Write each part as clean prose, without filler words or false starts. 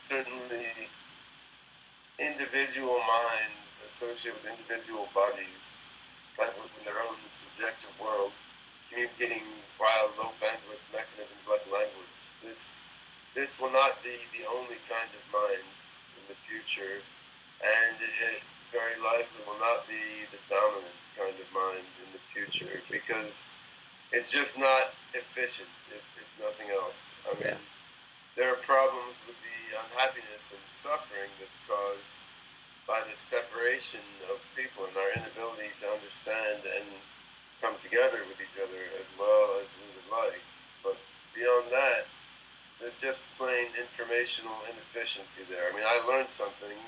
certainly individual minds associated with individual bodies, kind of within their own subjective world, communicating via low bandwidth mechanisms like language. This will not be the only kind of mind in the future, and it very likely will not be the dominant kind of mind in the future, because it's just not efficient, if nothing else. I mean, there are problems with the unhappiness and suffering that's caused by the separation of people and our inability to understand and come together with each other as well as we would like. But beyond that, there's just plain informational inefficiency there. I mean, I learned something.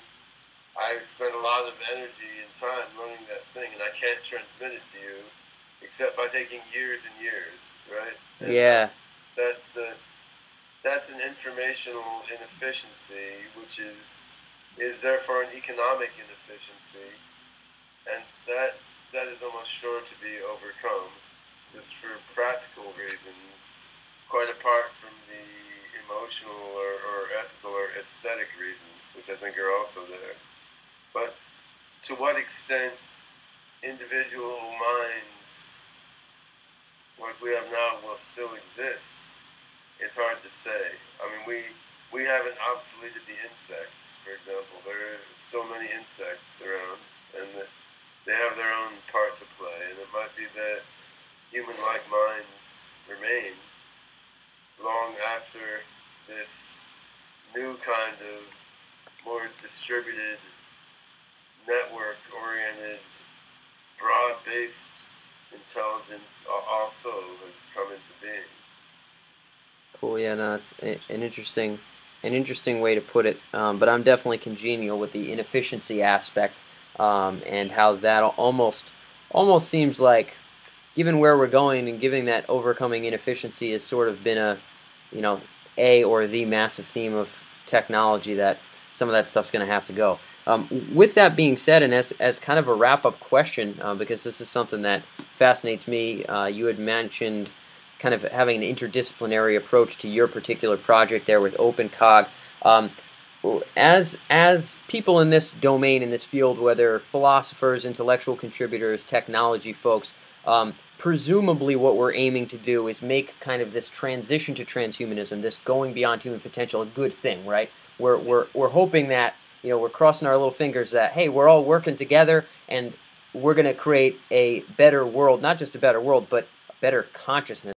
I spent a lot of energy and time learning that thing, and I can't transmit it to you except by taking years and years, right? And that's an informational inefficiency, which is therefore an economic inefficiency, and that is almost sure to be overcome, just for practical reasons, quite apart from the emotional or ethical or aesthetic reasons, which I think are also there. But to what extent individual minds, like we have now, will still exist, it's hard to say. I mean, we haven't obsoleted the insects, for example. There are still many insects around, and they have their own part to play, and it might be that human-like minds remain long after this new kind of more distributed, network-oriented, broad-based intelligence also has come into being. Cool. Yeah, no, it's an interesting way to put it. But I'm definitely congenial with the inefficiency aspect, and how that almost seems like, given where we're going and given that overcoming inefficiency has sort of been a, you know, a or the massive theme of technology, that some of that stuff's going to have to go. With that being said, and as kind of a wrap-up question, because this is something that fascinates me, you had mentioned kind of having an interdisciplinary approach to your particular project there with OpenCog. As people in this domain, in this field, whether philosophers, intellectual contributors, technology folks, presumably what we're aiming to do is make kind of this transition to transhumanism, this going beyond human potential, a good thing, right? We're hoping that, you know, we're crossing our little fingers that, hey, we're all working together and we're going to create a better world, not just a better world, but a better consciousness.